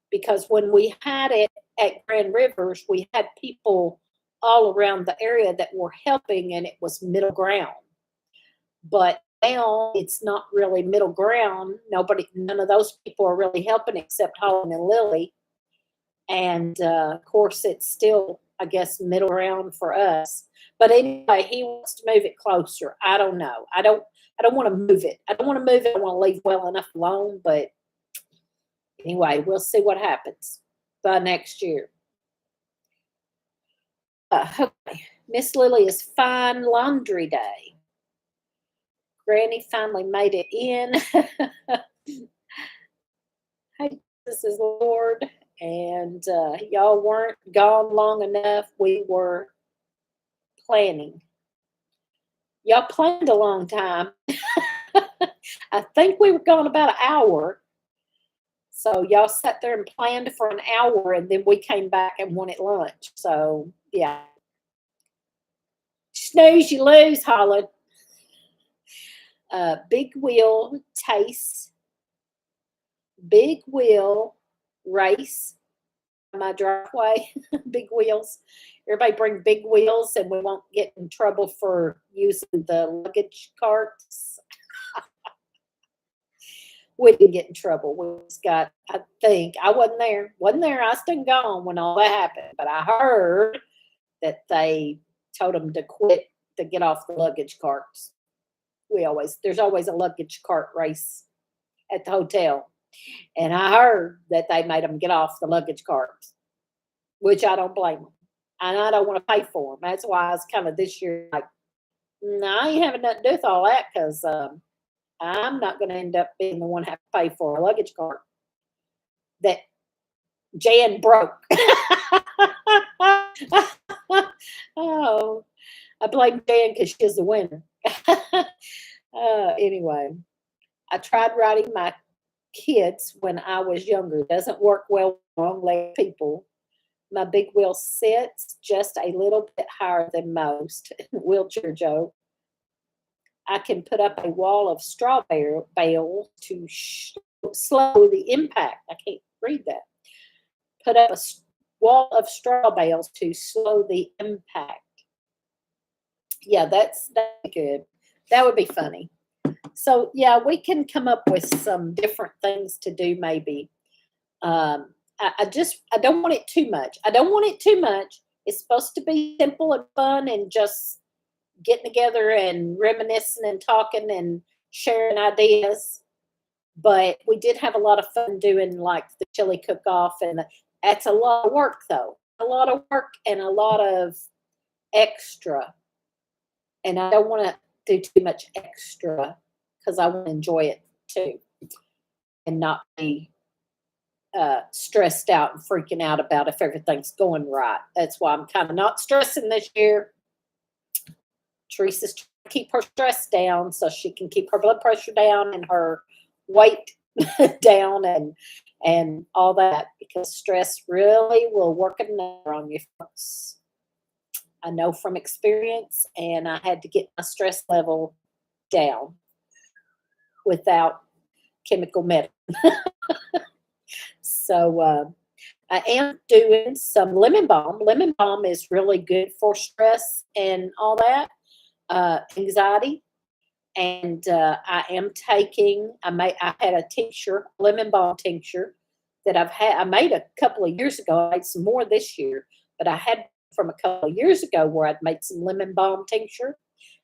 because when we had it at Grand Rivers, we had people all around the area that were helping and it was middle ground. But now it's not really middle ground. None of those people are really helping except Holland and Lily. And of course, it's still, I guess, middle ground for us. But anyway, he wants to move it closer. I don't know. I don't want to move it. I don't want to move it. I want to leave well enough alone. But anyway, we'll see what happens by next year. Okay. Miss Lily is fine laundry day. Granny finally made it in. Hey, this is Lord. And y'all weren't gone long enough. We were planning. Y'all planned a long time. I think we were gone about an hour. So y'all sat there and planned for an hour, and then we came back and wanted lunch. So, yeah. Snooze, you lose, Holland. Big wheel taste. Big wheel race. My driveway. Big wheels. Everybody bring big wheels and we won't get in trouble for using the luggage carts. We didn't get in trouble. We just got, I think, I wasn't there. I was still gone when all that happened. But I heard that they told them to quit, to get off the luggage carts. There's always a luggage cart race at the hotel. And I heard that they made them get off the luggage carts, which I don't blame them. And I don't want to pay for them. That's why I was kind of this year like, no, I ain't having nothing to do with all that because I'm not going to end up being the one to have to pay for a luggage cart that Jan broke. Oh, I blame Jan because she's the winner. Anyway, I tried riding my kids when I was younger. Doesn't work well with long-legged people. My big wheel sits just a little bit higher than most. Wheelchair joke. I can put up a wall of straw bales to slow the impact. I can't read that. Put up wall of straw bales to slow the impact. Yeah, that'd be good. That would be funny. So yeah, we can come up with some different things to do maybe. I don't want it too much. I don't want it too much. It's supposed to be simple and fun and just getting together and reminiscing and talking and sharing ideas. But we did have a lot of fun doing like the chili cook off, and that's a lot of work though. A lot of work and a lot of extra. And I don't want to do too much extra because I want to enjoy it too and not be stressed out and freaking out about if everything's going right. That's why I'm kind of not stressing this year. Teresa's trying to keep her stress down so she can keep her blood pressure down and her weight down and all that, because stress really will work a number on you folks. I know from experience, and I had to get my stress level down without chemical medicine. So I am doing some lemon balm. Lemon balm is really good for stress and all that, anxiety. And I am taking. I had a tincture, lemon balm tincture, that I made a couple of years ago. I made some more this year, but I had from a couple of years ago where I'd made some lemon balm tincture,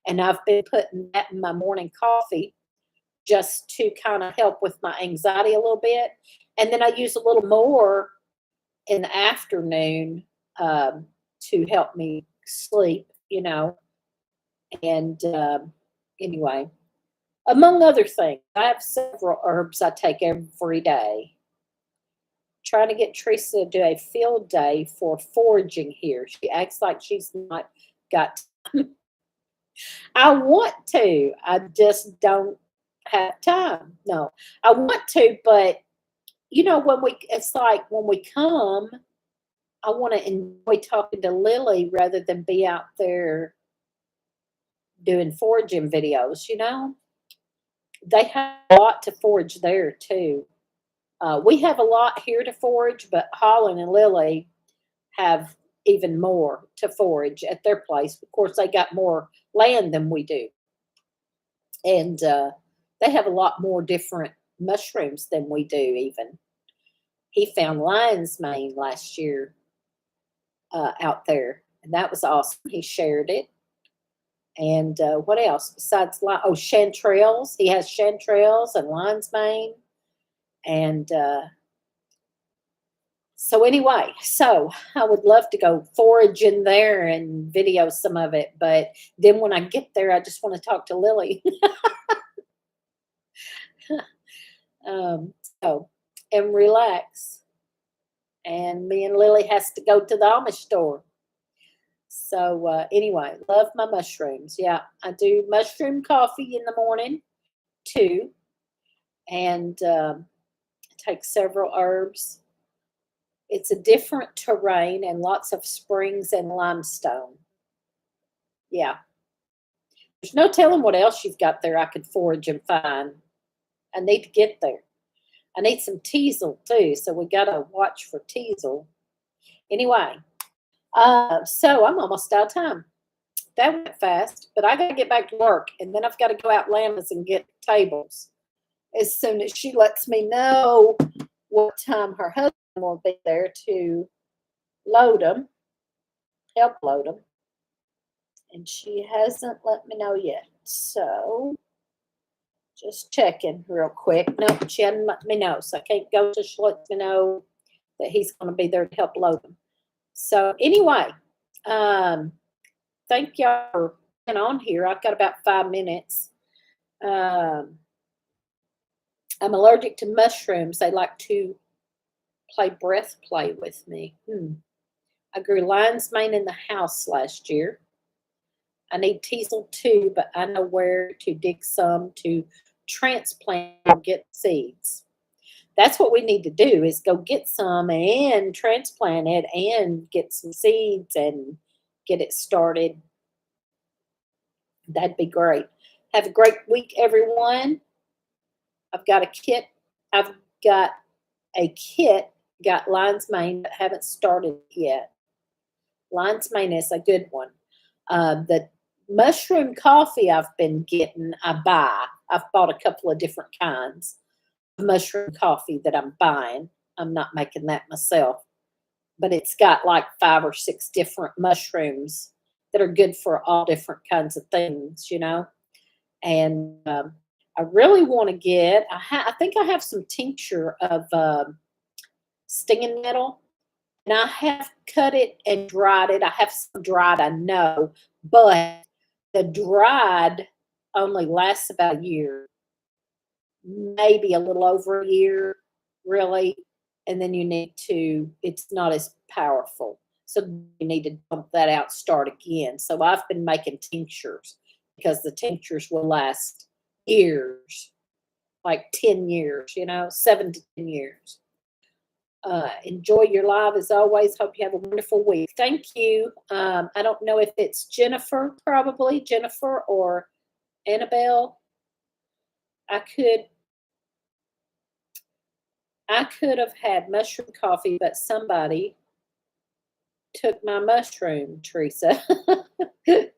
and I've been putting that in my morning coffee just to kind of help with my anxiety a little bit. And then I use a little more in the afternoon to help me sleep, And anyway, among other things, I have several herbs I take every day. Trying to get Teresa to do a field day for foraging here. She acts like she's not got time. I want to. I just don't have time. No, I want to, but it's like when we come, I want to enjoy talking to Lily rather than be out there doing foraging videos. They have a lot to forage there too. We have a lot here to forage, but Holland and Lily have even more to forage at their place. Of course, they got more land than we do. And they have a lot more different mushrooms than we do, even. He found lion's mane last year out there, and that was awesome. He shared it. And what else besides chanterelles? He has chanterelles and lion's mane. And so anyway, I would love to go forage in there and video some of it, but then when I get there, I just want to talk to Lily. And relax. And me and Lily has to go to the Amish store. So anyway, love my mushrooms. Yeah, I do mushroom coffee in the morning too, and take several herbs. It's a different terrain and lots of springs and limestone. Yeah. There's no telling what else you've got there I could forage and find. I need to get there. I need some teasel too, so we got to watch for teasel. Anyway, so I'm almost out of time. That went fast, but I got to get back to work, and then I've got to go out Lambas and get tables as soon as she lets me know what time her husband will be there to load them, help load them. And she hasn't let me know yet. So just checking real quick. No, she hadn't let me know. So I can't go till she lets me know that he's going to be there to help load them. So anyway, thank y'all for being on here. I've got about 5 minutes. I'm allergic to mushrooms. They like to play breath play with me. I grew lion's mane in the house last year. I need teasel too, but I know where to dig some to transplant or get seeds. That's what we need to do, is go get some and transplant it and get some seeds and get it started. That'd be great. Have a great week, everyone. I've got a kit Got lion's mane, but haven't started yet. Lion's mane is a good one. The mushroom coffee I've been getting, I buy. I've bought a couple of different kinds of mushroom coffee that I'm buying. I'm not making that myself, but it's got like 5 or 6 different mushrooms that are good for all different kinds of things, And I really want to get. I think I have some tincture of stinging nettle, and I have cut it and dried it. I have some dried, I know, but the dried only lasts about a year, maybe a little over a year, really. And then it's not as powerful. So you need to dump that out, start again. So I've been making tinctures because the tinctures will last years, like 10 years, 7 to 10 years. Enjoy your live as always. Hope you have a wonderful week. Thank you. I don't know if it's Jennifer, probably Jennifer or Annabelle. I could have had mushroom coffee, but somebody took my mushroom, Teresa. I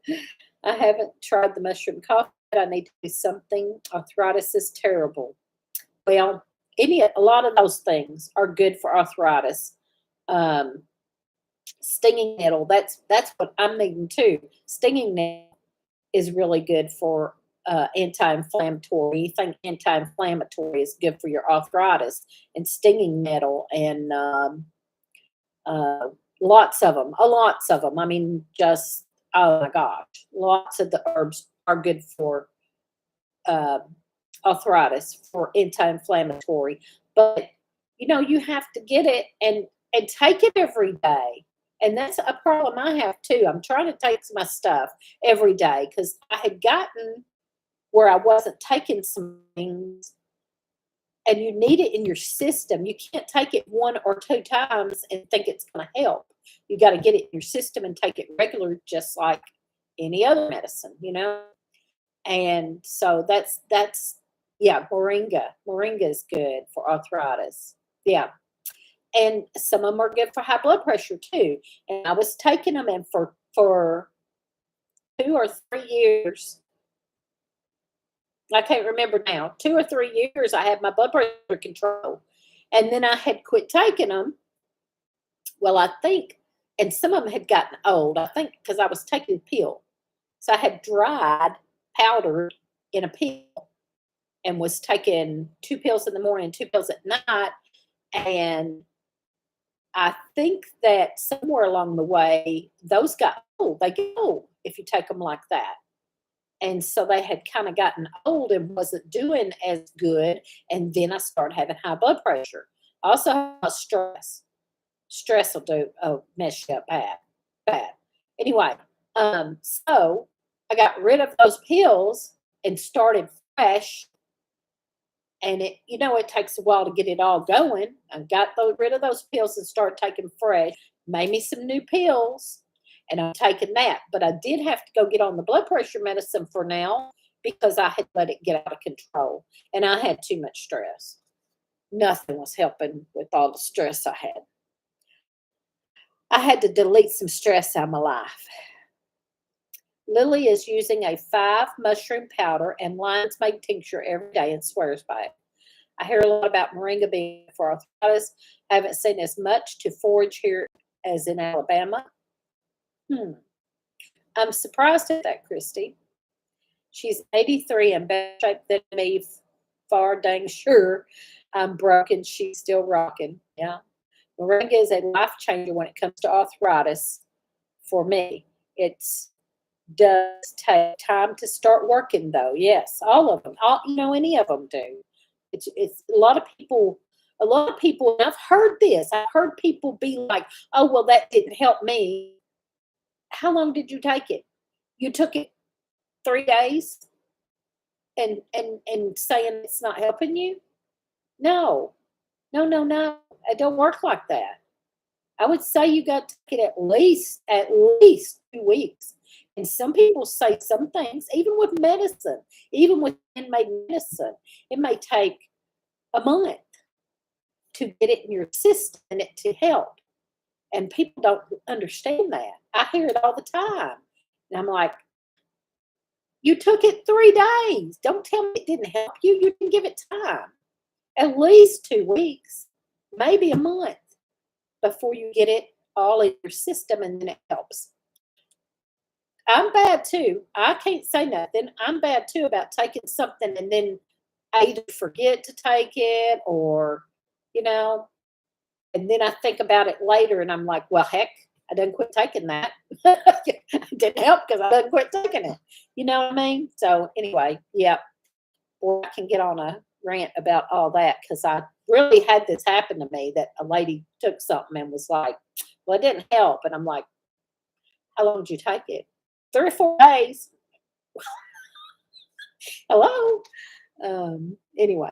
haven't tried the mushroom coffee. I need to do something. Arthritis is terrible. Well, a lot of those things are good for arthritis. Stinging nettle, that's what I'm needing too. Stinging nettle is really good for anti-inflammatory. Anything anti-inflammatory is good for your arthritis. And stinging nettle and lots of them. I mean, just, oh my gosh, lots of the herbs are good for arthritis, for anti-inflammatory. But you have to get it and take it every day. And that's a problem I have too. I'm trying to take my stuff every day because I had gotten where I wasn't taking some things, and you need it in your system. You can't take it 1 or 2 times and think it's going to help. You got to get it in your system and take it regular, just like any other medicine, And so that's moringa. Moringa is good for arthritis. Yeah. And some of them are good for high blood pressure too. And I was taking them, and for 2 or 3 years, I can't remember now, 2 or 3 years, I had my blood pressure control. And then I had quit taking them. Well, I think, and some of them had gotten old, I think, because I was taking a pill. So I had dried, powdered in a pill, and was taking 2 pills in the morning, 2 pills at night. And I think that somewhere along the way, those got old. They get old if you take them like that. And so they had kind of gotten old and wasn't doing as good. And then I started having high blood pressure. I also have stress. Stress will mess you up bad. Anyway, so I got rid of those pills and started fresh. And it takes a while to get it all going. I got rid of those pills and started taking fresh. Made me some new pills, and I'm taking that. But I did have to go get on the blood pressure medicine for now because I had let it get out of control, and I had too much stress. Nothing was helping with all the stress I had. I had to delete some stress out of my life. Lily is using a 5 mushroom powder and lion's mane tincture every day and swears by it. I hear a lot about moringa being for arthritis. I haven't seen as much to forage here as in Alabama. I'm surprised at that, Christy. She's 83 and better shape than me, far dang sure. I'm broken. She's still rocking. Yeah. Moringa is a life changer when it comes to arthritis for me. It's does take time to start working, though. Yes, all of them. Any of them do. It's a lot of people. And I've heard this. I've heard people be like, "Oh, well, that didn't help me." How long did you take it? You took it 3 days, and saying it's not helping you? No. It don't work like that. I would say you got to take it at least 2 weeks. And some people say some things, even with medicine, even with man-made medicine, it may take a month. to get it in your system and it to help. And people don't understand that. I hear it all the time. And I'm like, you took it 3 days. Don't tell me it didn't help you. You didn't give it time. At least 2 weeks, maybe a month before you get it all in your system and then it helps. I'm bad too. I can't say nothing. I'm bad too about taking something and then I either forget to take it or, you know, and then I think about it later and I'm like, well, heck, I didn't quit taking that. It didn't help because I didn't quit taking it. You know what I mean? So anyway, yeah. Or I can get on a rant about all that because I really had this happen to me that a lady took something and was like, well, it didn't help. And I'm like, how long did you take it? 3 or 4 days. Hello. Anyway.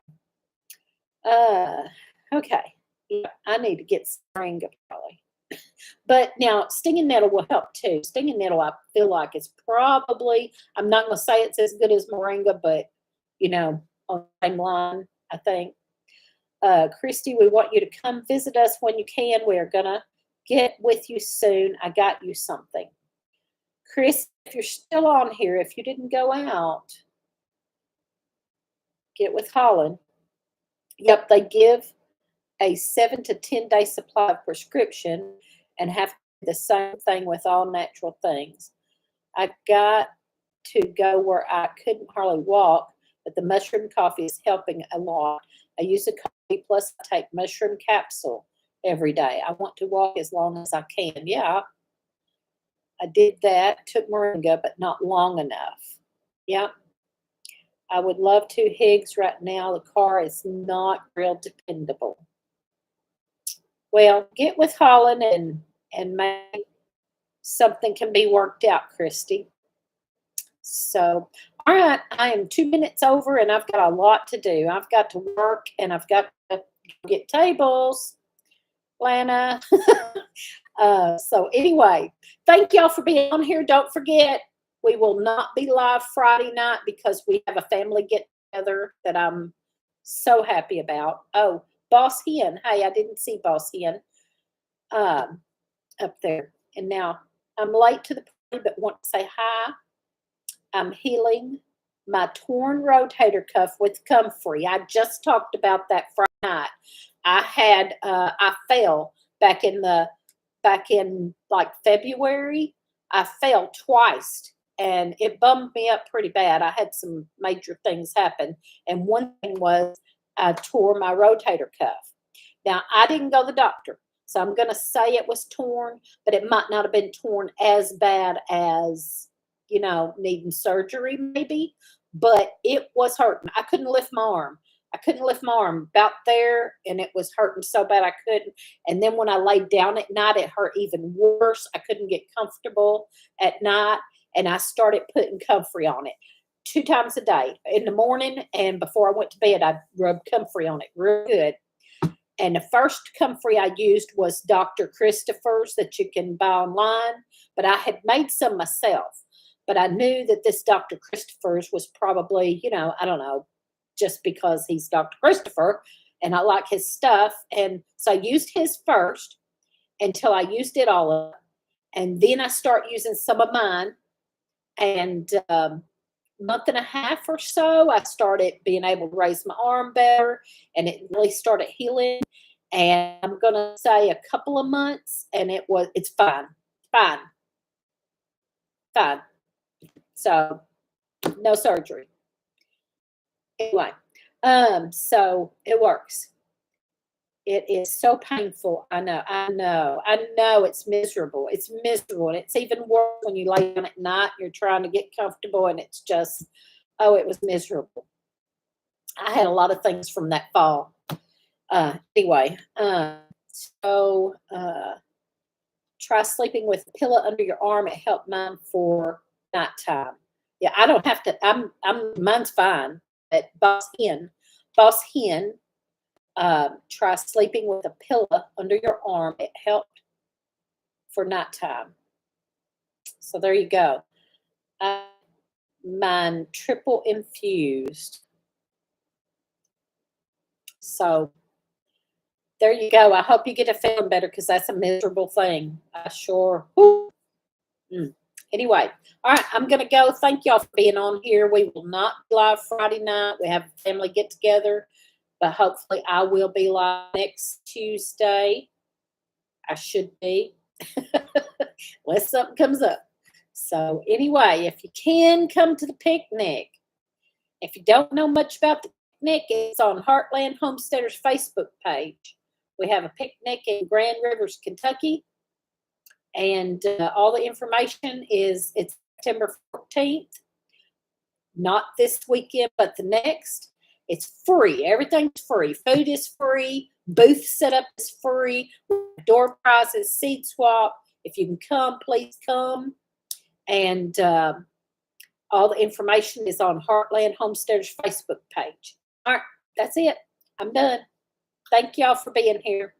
Okay. Yeah, I need to get moringa probably. But now stinging nettle will help too. Stinging nettle, I feel like is probably, I'm not going to say it's as good as moringa, but you know, on the same line, I think. Christy, we want you to come visit us when you can. We are going to get with you soon. I got you something. Chris, if you're still on here, if you didn't go out, get with Holland. Yep, they give a 7 to 10 day supply of prescription and have the same thing with all natural things. I got to go where I couldn't hardly walk, but the mushroom coffee is helping a lot. I use the coffee plus I take mushroom capsule every day. I want to walk as long as I can. Yeah, I did that, took moringa, but not long enough. Yeah. I would love to, Higgs, right now. The car is not real dependable. Well, get with Holland and maybe something can be worked out, Christy. So, all right, I am 2 minutes over and I've got a lot to do. I've got to work and I've got to get tables, Lana. So anyway, thank y'all for being on here. Don't forget, we will not be live Friday night because we have a family get together that I'm so happy about. Oh, Boss Hen. Hey, I didn't see Boss Hen up there. And now I'm late to the party, but want to say hi. I'm healing my torn rotator cuff with comfrey. I just talked about that Friday night. I fell back in like February. I fell twice and it bummed me up pretty bad. I had some major things happen. And one thing was I tore my rotator cuff. Now, I didn't go to the doctor, so I'm going to say it was torn, but it might not have been torn as bad as, you know, needing surgery maybe, but it was hurting. I couldn't lift my arm. I couldn't lift my arm about there, and it was hurting so bad I couldn't. And then when I laid down at night, it hurt even worse. I couldn't get comfortable at night, and I started putting comfrey on it 2 times a day. In the morning and before I went to bed, I rubbed comfrey on it real good. And the first comfrey I used was Dr. Christopher's that you can buy online, but I had made some myself. But I knew that this Dr. Christopher's was probably, you know, I don't know, just because he's Dr. Christopher and I like his stuff. And so I used his first until I used it all up. And then I start using some of mine. And month and a half or so, I started being able to raise my arm better and it really started healing. And I'm going to say a couple of months and it's fine. So no surgery. Anyway, so it works. It is so painful. I know it's miserable. It's miserable. And it's even worse when you lay down at night, you're trying to get comfortable and it's just, oh, it was miserable. I had a lot of things from that fall. Anyway, so try sleeping with a pillow under your arm. It helped mine for nighttime. Yeah, I don't have to, mine's fine. But Boss Hen, try sleeping with a pillow under your arm. It helped for nighttime. So there you go. Mine triple infused. So There you go. I hope you get to feeling better because that's a miserable thing. I sure. Whew. Anyway, all right, I'm going to go. Thank y'all for being on here. We will not be live Friday night. We have a family get together, but hopefully I will be live next Tuesday. I should be, unless something comes up. So anyway, if you can, come to the picnic. If you don't know much about the picnic, it's on Heartland Homesteaders Facebook page. We have a picnic in Grand Rivers, Kentucky. And all the information it's September 14th. Not this weekend, but the next. It's free. Everything's free. Food is free. Booth setup is free. Door prizes, seed swap. If you can come, please come. And all the information is on Heartland Homesteaders Facebook page. All right, that's it. I'm done. Thank y'all for being here.